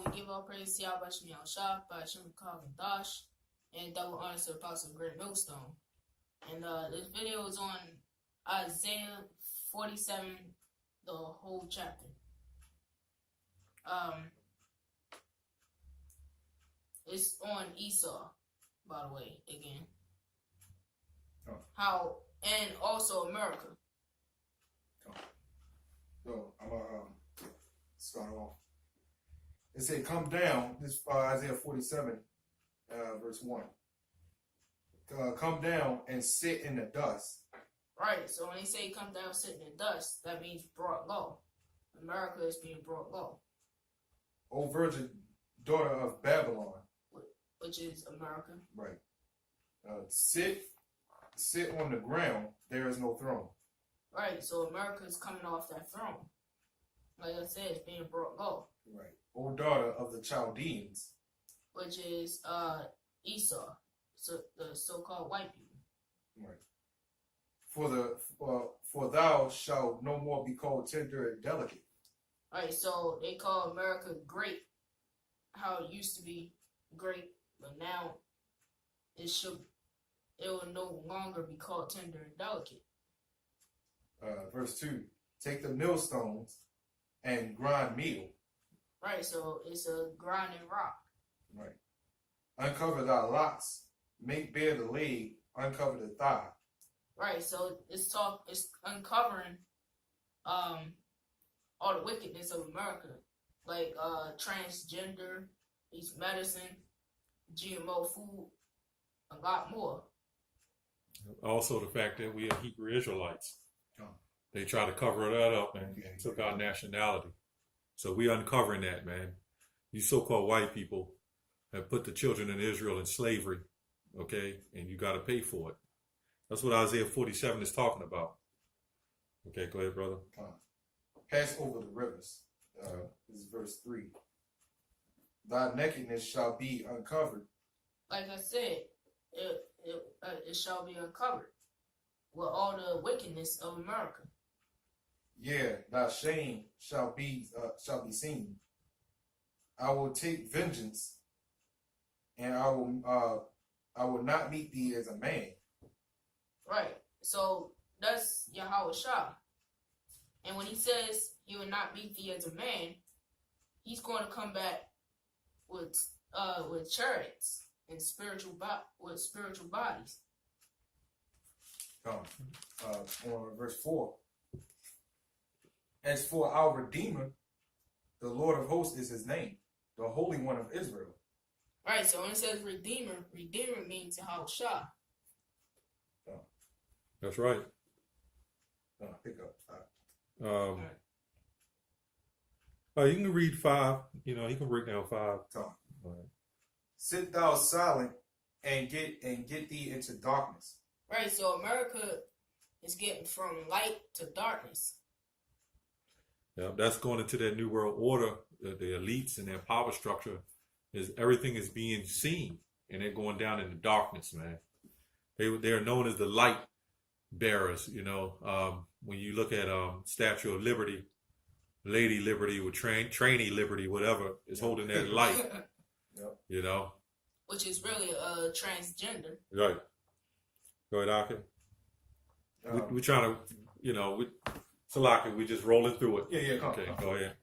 we give all praise to Yahweh Shem Shah, by Shem and Dash, and double honor to the Apostle of Great Millstone. And this video is on Isaiah 47, the whole chapter. It's on Esau, by the way, again. Oh. How, and also America. Oh. So I'm gonna start off. It said, "Come down." This Isaiah 47, verse 1. Come down and sit in the dust. Right. So when they say come down, sit in the dust, that means brought low. America is being brought low. O virgin daughter of Babylon, which is America. right? Sit on the ground. There is no throne. Right. So America is coming off that throne. Like I said, it's being brought low. Right. O daughter of the Chaldeans, which is Esau, so the so-called white people. right? For thou shalt no more be called tender and delicate. Right. So they call America great, how it used to be great, but now it will no longer be called tender and delicate. Verse 2. Take the millstones and grind meal. Right, so it's a grinding rock. Right. Uncover thy locks, make bare the leg, uncover the thigh. Right, so it's uncovering all the wickedness of America, like transgender, these medicine, GMO food, a lot more. Also, the fact that we are Hebrew Israelites. Oh. They try to cover that up and took our nationality. So we uncovering that, man. You so-called white people have put the children in Israel in slavery, okay? And you got to pay for it. That's what Isaiah 47 is talking about. Okay, go ahead, brother. Pass over the rivers. This is verse 3. Thy nakedness shall be uncovered. Like I said, it shall be uncovered with all the wickedness of America. Yeah, thy shame shall be seen. I will take vengeance, and I will not meet thee as a man. Right. So that's Yahweh Shah. And when he says he will not meet thee as a man, he's going to come back with chariots and spiritual bodies. On verse 4. As for our Redeemer, the Lord of hosts is his name, the Holy One of Israel. Right, so when it says Redeemer, Redeemer means Yahweh Shah. That's right. Pick up. You can read 5. You know, he can break down 5. All right. Sit thou silent and get thee into darkness. Right, so America is getting from light to darkness. Yeah, that's going into that new world order. The elites and their power structure is everything is being seen, and they're going down into darkness, man. They're known as the light bearers. You know, when you look at Statue of Liberty, Lady Liberty or Trainee Liberty, whatever, is holding that light. Yep. You know, which is really a transgender. Right. Go ahead, Aki. We're trying to, you know, Salaki, we're just rolling through it. Yeah. Okay, go ahead.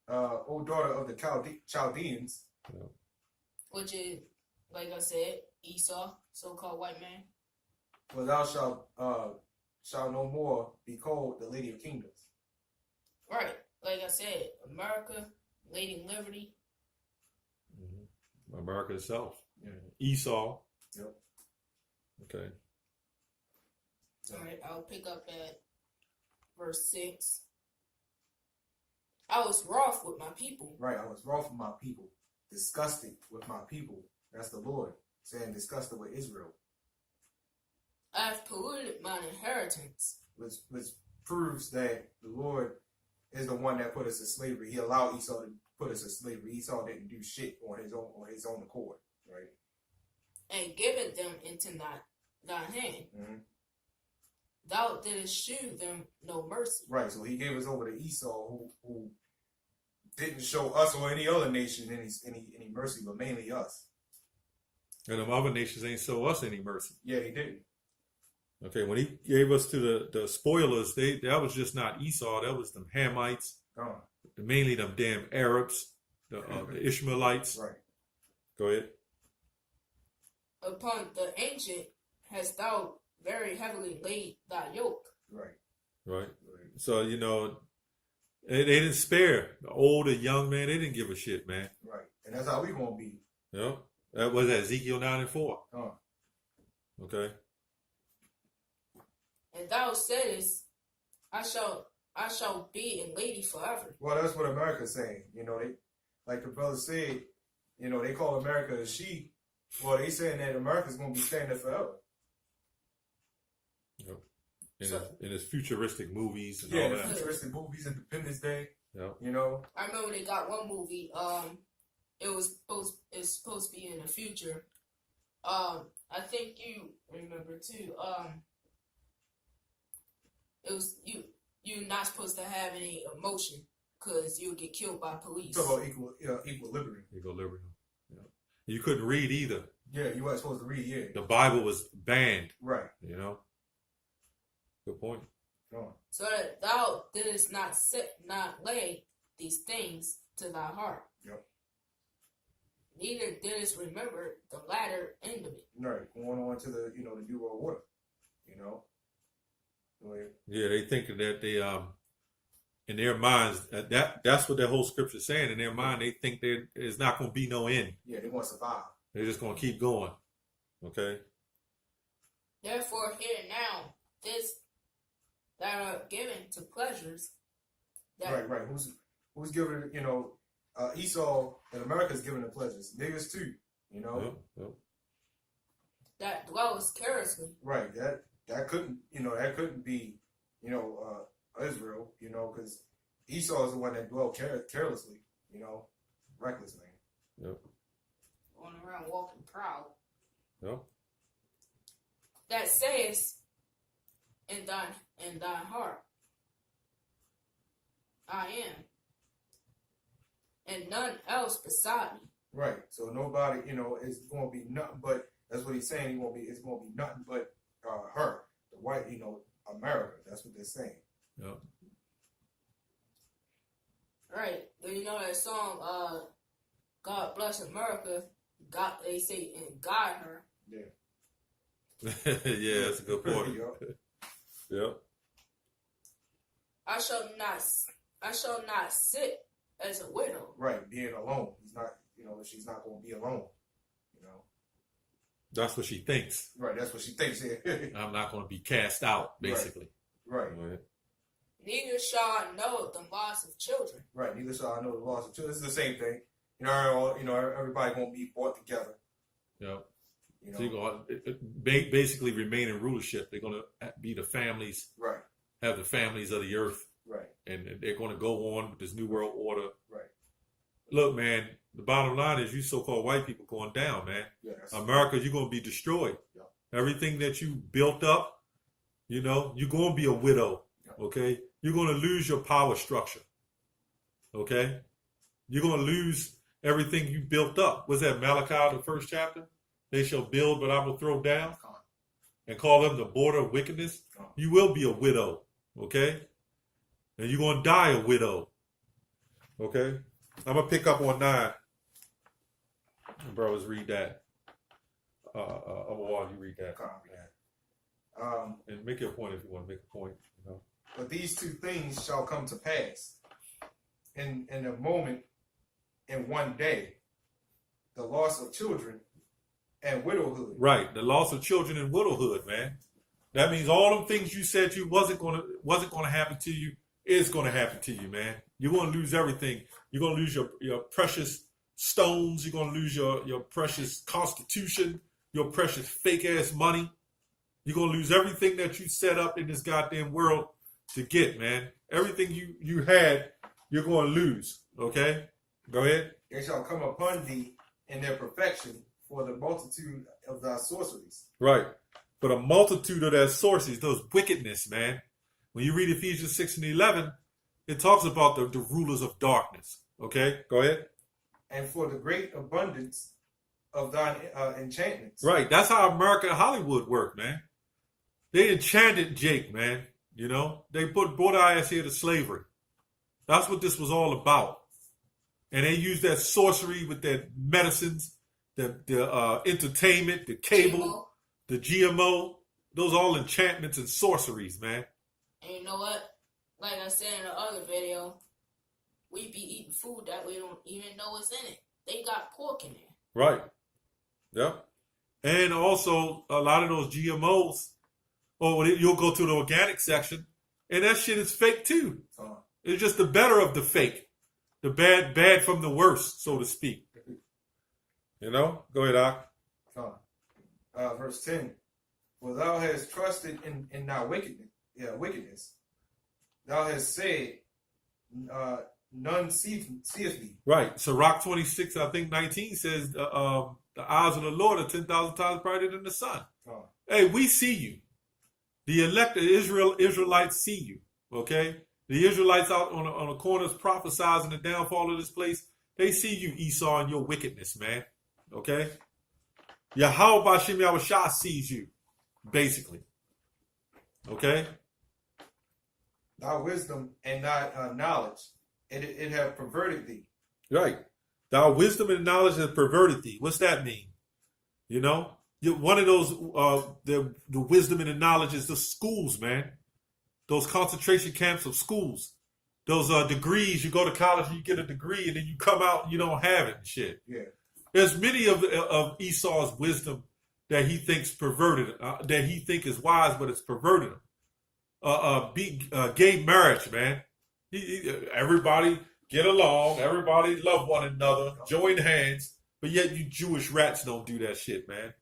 O daughter of the Chaldeans. Yeah. Which is, like I said, Esau, so-called white man. For thou shalt no more be called the Lady of Kingdoms. Right. Like I said, America, Lady Liberty. Mm-hmm. America itself. Yeah. Esau. Yep. Okay. All right, I'll pick up at verse 6. I was wroth with my people. Right, I was wroth with my people, disgusted with my people. That's the Lord saying disgusted with Israel. I have polluted mine inheritance. Which proves that the Lord is the one that put us in slavery. He allowed Esau to put us in slavery. Esau didn't do shit on his own accord, right? And given them into thy hand. Mm-hmm. Thou didst shew them no mercy. Right, so he gave us over to Esau, who didn't show us or any other nation any mercy, but mainly us. And them other nations ain't show us any mercy. Yeah, they didn't. Okay, when he gave us to the spoilers, that was just not Esau. That was them Hamites, mainly them damn Arabs, the Ishmaelites. Right. Go ahead. Upon the ancient hast thou very heavily laid thy yoke. Right. So, you know, they didn't spare the old or young, man. They didn't give a shit, man. Right. And that's how we gonna be. Yeah. That was Ezekiel 9:4. Okay. And thou saidest, I shall be in lady forever. Well, that's what America's saying. You know, they, like the brother said, you know, they call America a she. Well, they saying that America's gonna be staying there forever. Yep. In his futuristic movies and all all the that. futuristic movies, Independence Day. Yep. You know. I remember they got one movie. It's supposed to be in the future. I think you remember too. It was you're not supposed to have any emotion because you'll get killed by police. Talk about equal liberty. Equal liberty. Yeah. You couldn't read either. Yeah, you weren't supposed to read. Yeah. The Bible was banned. Right. You know. Good point. So that thou didst not lay these things to thy heart. Yep. Neither didst remember the latter end of it. Right. Going on to the the New World Order. You know. Yeah, they think that they in their minds that's what their whole scripture is saying. In their mind, they think there's not going to be no end. Yeah, they want to survive. They're just going to keep going. Okay. Therefore, hear now this that are given to pleasures. Right. Who's giving Esau and America's giving the pleasures. Niggas too. You know. Yep. That dwells carelessly. Right. That couldn't be Israel, because Esau is the one that dwelled carelessly, recklessly. Yep. Going around walking proud. Yep. That says in thine heart, I am, and none else beside me. Right. So nobody, is going to be nothing but. That's what he's saying. It's going to be nothing but her, the white, America. That's what they're saying. Yep. Right. You know that song, God Bless America, God, they say, and guide her. Yeah. Yeah, that's a good point. Yep. I shall not sit as a widow. Right, being alone. He's not, she's not going to be alone. That's what she thinks. Right, that's what she thinks. I'm not going to be cast out, basically. Right. Neither shall I know the loss of children. Right, neither shall I know the loss of children. It's the same thing. Everybody going to be brought together. Yep. So you're going to basically remain in rulership. They're going to be the families. Right. Have the families of the earth. Right. And they're going to go on with this new world order. Right. Look, man, the bottom line is you so-called white people going down, man. Yeah, America, you're going to be destroyed. Yeah. Everything that you built up, you're going to be a widow, okay? You're going to lose your power structure, okay? You're going to lose everything you built up. Was that Malachi, the first chapter? They shall build, but I will throw down. And call them the border of wickedness. You will be a widow, okay? And you're going to die a widow, okay? I'm going to pick up on 9. Brothers, read that. You read that. And make your point if you want to make a point. But these two things shall come to pass in a moment, in one day, the loss of children and widowhood. Right, the loss of children and widowhood, man. That means all them things you said you wasn't gonna happen to you is gonna happen to you, man. You're gonna lose everything. You're gonna lose your precious stones. You're gonna lose your precious constitution, your precious fake ass money. You're gonna lose everything that you set up in this goddamn world to get, man. Everything you had, you're gonna lose. Okay? Go ahead. They shall come upon thee in their perfection for the multitude of thy sorceries. Right. For the multitude of their sorceries, those wickedness, man. When you read Ephesians 6 and 11, it talks about the rulers of darkness. Okay, go ahead. and for the great abundance of thine enchantments. Right, that's how America and Hollywood work, man. They enchanted Jake, man. You know, they brought our ass here to slavery. That's what this was all about. And they used that sorcery with their medicines, the entertainment, the cable, the GMO. Those all enchantments and sorceries, man. And you know what? Like I said in the other video, we be eating food that we don't even know what's in it. They got pork in there. Right. Yep. And also, a lot of those GMOs, you'll go to the organic section, and that shit is fake too. It's just the better of the fake. The bad from the worst, so to speak. You know? Go ahead, Doc. Verse 10. For thou hast trusted in thy wickedness. Thou hast said, none seeth thee. Right. So Rock 26, I think 19 says, the eyes of the Lord are 10,000 times brighter than the sun. Hey, we see you. The elect Israelites see you. Okay? The Israelites out on the corners prophesizing the downfall of this place, they see you, Esau, and your wickedness, man. Okay? Yahweh B'Shem Yahushua sees you, basically. Okay? Thy wisdom and thy knowledge, it have perverted thee. Right. Thy wisdom and knowledge have perverted thee. What's that mean? You know? One of those, the wisdom and the knowledge is the schools, man. Those concentration camps of schools. Those degrees, you go to college and you get a degree and then you come out and you don't have it and shit. Yeah. There's many of Esau's wisdom that he thinks perverted, that he think is wise, but it's perverted him. Gay marriage, man. Everybody get along. Everybody love one another. Join hands. But yet you Jewish rats don't do that shit, man.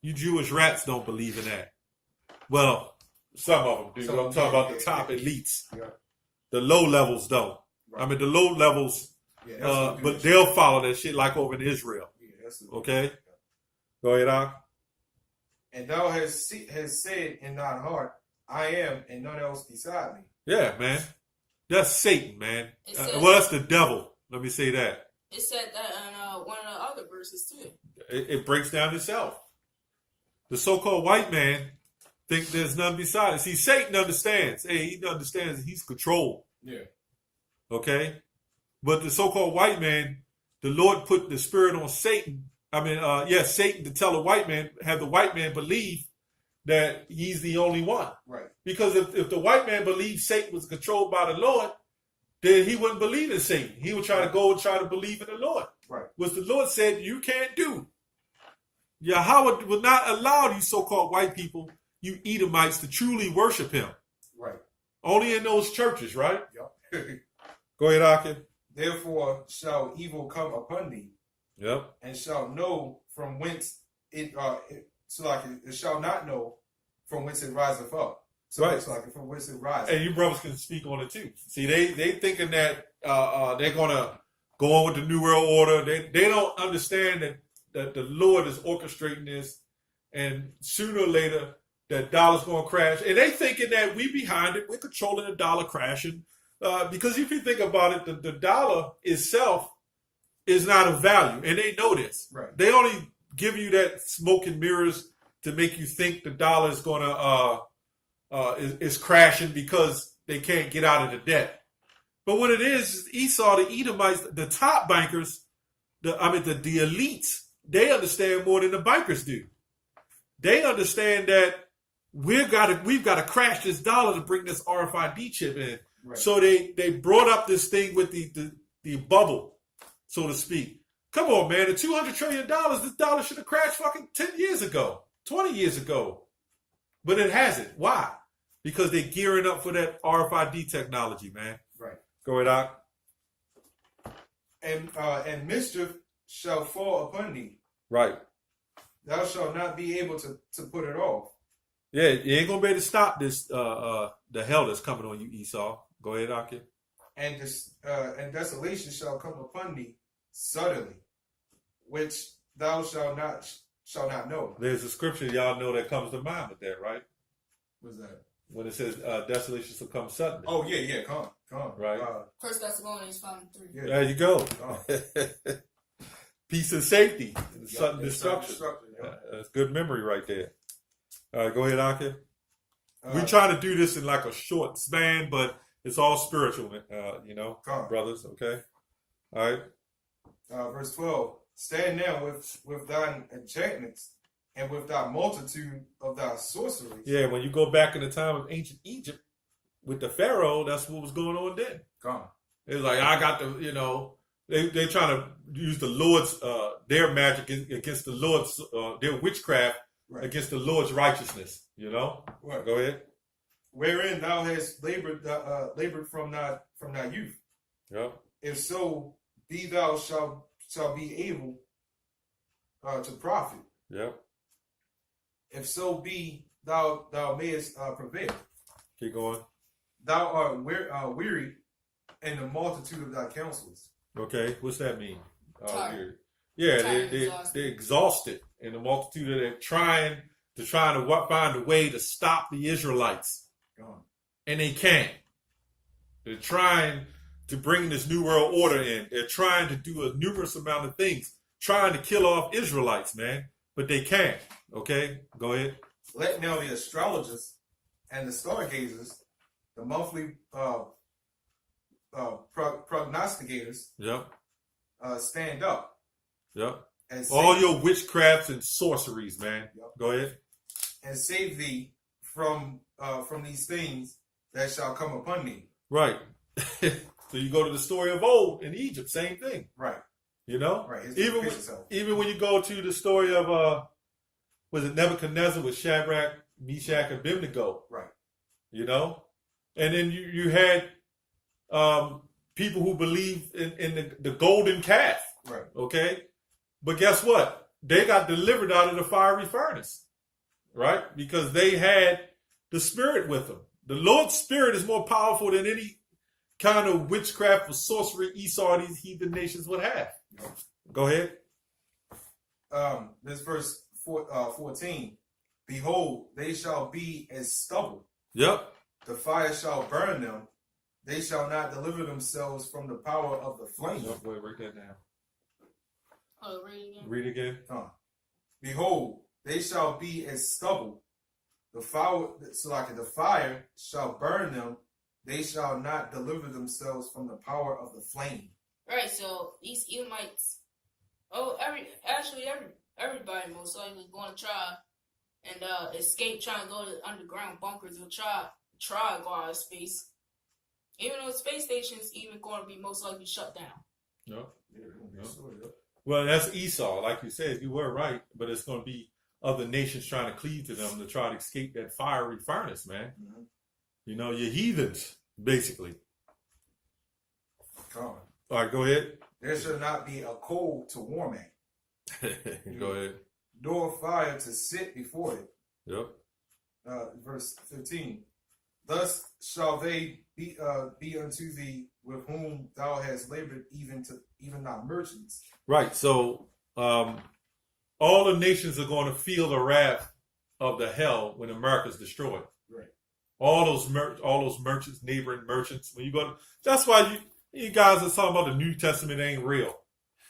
You Jewish rats don't believe in that. Well, some of them do. I'm talking about the top elites. Yeah. The low levels don't. Right. I mean, the low levels, but they'll follow that shit like over in Israel. Yeah, okay? Go ahead, Doc. And thou hast said in thine heart, I am, and none else beside me. Yeah, man. That's Satan, man. Well, that's the devil. Let me say that. It said that in one of the other verses, too. It breaks down itself. The so-called white man think there's none beside us. See, Satan understands. Hey, he understands he's controlled. Yeah. Okay? But the so-called white man, the Lord put the spirit on Satan. Satan to tell the white man, have the white man believe that he's the only one. Right. Because if the white man believed Satan was controlled by the Lord, then he wouldn't believe in Satan. He would try to go and try to believe in the Lord. Right. Which the Lord said you can't do. Yahweh will not allow you so-called white people, you Edomites, to truly worship him. Right. Only in those churches, right? Yep. Go ahead, Akin. Therefore shall evil come upon thee. Yep. And shall know from whence it shall not know from whence it riseth up. So right. It's like from whence it rises. And you brothers can speak on it too. See, they thinking that they're gonna go on with the New World Order. They don't understand that the Lord is orchestrating this, and sooner or later that dollar's gonna crash. And they thinking that we behind it, we're controlling the dollar crashing. Because if you think about it, the dollar itself is not of value, and they know this. Right. They only give you that smoke and mirrors to make you think the dollar is gonna is crashing because they can't get out of the debt. But what it is Esau, the Edomites, the top bankers, the elites, they understand more than the bankers do. They understand that we've got to crash this dollar to bring this RFID chip in. Right. So they brought up this thing with the bubble, so to speak. Come on, man. The $200 trillion, this dollar should have crashed fucking 10 years ago, 20 years ago. But it hasn't. Why? Because they're gearing up for that RFID technology, man. Right. Go ahead, Doc. And mischief shall fall upon thee. Right. Thou shalt not be able to put it off. Yeah, you ain't gonna be able to stop this the hell that's coming on you, Esau. Go ahead, Doc. And desolation shall come upon thee suddenly, which thou shalt not know. There's a scripture y'all know that comes to mind with that, right? What's that? when it says desolation shall come suddenly. Oh yeah, come. Right. 1 Thessalonians 5:3. Yeah. There you go. Come. Peace and safety, and Yeah, sudden it's destruction. yeah. That's good memory right there. All right, go ahead, Aka. Uh, We try to do this in like a short span, but it's all spiritual, Come. brothers. Okay. All right. Verse 12. Stand now with thine enchantments and with thy multitude of thy sorceries. Yeah, when you go back in the time of ancient Egypt with the Pharaoh, that's what was going on then. Come. It's like I got they're trying to use the Lord's their magic against the Lord's their witchcraft Right. against the Lord's righteousness. Right. Go ahead. Wherein thou hast labored from thy youth. Yep. If so be thou shall be able to profit. Yep. If so be thou mayest prevail. Keep going. Thou art weary in the multitude of thy counsels. Okay. What's that mean? Tired. Yeah, Tired, they're exhausted in the multitude of they're trying to find a way to stop the Israelites. Gone. And they can't. They're trying to bring this new world order in. They're trying to do a numerous amount of things, trying to kill off Israelites, man. But they can't. Okay? Go ahead. Let now the astrologers and the stargazers, the monthly prognosticators, Yep. stand up. Yep. And All save, your witchcrafts and sorceries, man. Yep. Go ahead. and save thee from these things that shall come upon thee. Right. So you go to the story of old in Egypt, same thing. Right. Right. Even when you go to the story of was it Nebuchadnezzar with Shadrach, Meshach, and Abednego? Right. And then you had people who believe in the golden calf. Right. Okay, but guess what? They got delivered out of the fiery furnace, right? Because they had the Spirit with them. The Lord's Spirit is more powerful than any kind of witchcraft or sorcery Esau these heathen nations would have. Go ahead. This verse 14. Behold, they shall be as stubble. Yep. The fire shall burn them. They shall not deliver themselves from the power of the flame. Yep. Wait, write that down. Oh, read it again. Read again. Behold, they shall be as stubble. The fire shall burn them. They shall not deliver themselves from the power of the flame. Right, so these Edomites, everybody most likely going to try and escape, trying to go to underground bunkers or try to go out of space. Even though space stations even going to be most likely shut down. Yep. Yeah. Well, that's Esau, like you said. You were right, but it's going to be other nations trying to cleave to them to try to escape that fiery furnace, man. Mm-hmm. You're heathens, basically. Come on. All right, go ahead. There shall not be a coal to warm at, Go ahead. nor fire to sit before it. Yep. Verse 15. Thus shall they be unto thee with whom thou hast labored, even thy merchants. Right. So all the nations are going to feel the wrath of the hell when America's destroyed. Right. All those merchants, neighboring merchants. When you go, that's why you guys are talking about the New Testament ain't real.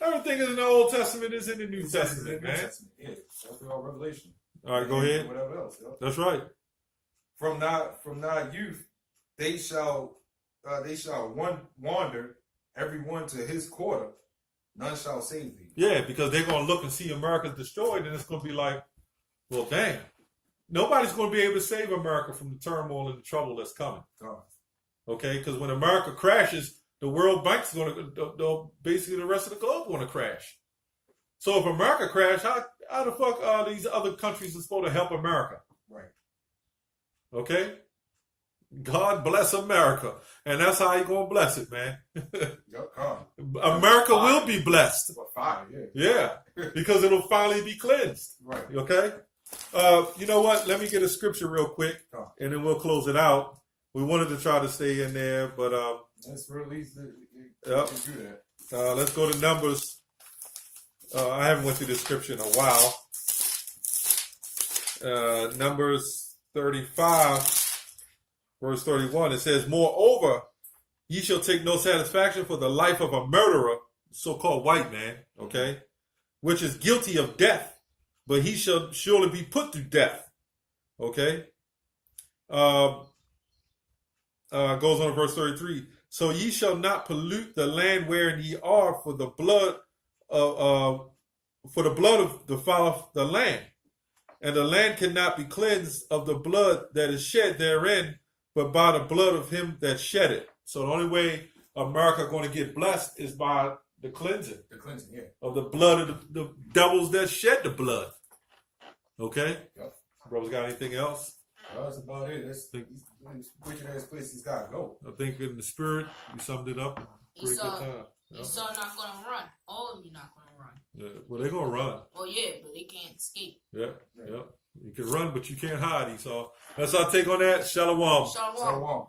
Everything in the Old Testament is in the New Testament, man. Yeah, that's all Revelation. All right, go ahead. Whatever else. Yep. That's right. From thy youth, they shall wander, every one to his quarter. None shall save thee. Yeah, because they're going to look and see America's destroyed, and it's going to be like, well, dang. Nobody's going to be able to save America from the turmoil and the trouble that's coming. Okay, because when America crashes, the World Bank's going to, basically the rest of the globe going to crash. So if America crashes, how the fuck are these other countries supposed to help America? Right. Okay? God bless America. And that's how you're going to bless it, man. America will be blessed. Fire, yeah. Because it'll finally be cleansed. Right. Okay? You know what? Let me get a scripture real quick, and then we'll close it out. We wanted to try to stay in there, but let's release it. Yep. Let's go to Numbers. I haven't went through this scripture in a while. Numbers 35. verse 31, it says, moreover, ye shall take no satisfaction for the life of a murderer, so-called white man, okay, which is guilty of death, but he shall surely be put to death. Okay. Goes on to verse 33. So ye shall not pollute the land wherein ye are, for the blood of defileth the land, and the land cannot be cleansed of the blood that is shed therein, but by the blood of him that shed it. So the only way America going to get blessed is by the cleansing. The cleansing, yeah. Of the blood of the devils that shed the blood. Okay? Yep. Brothers got anything else? Well, that's about it. That's wicked ass places gotta go. I think in the spirit, you summed it up. Pretty good time. Esau not gonna run. All of you not gonna run. Yeah. Well, they're gonna run. Oh yeah, but they can't escape. Yeah. You can run, but you can't hide, Esau. That's our take on that. Shalom. Shalom. Shalom.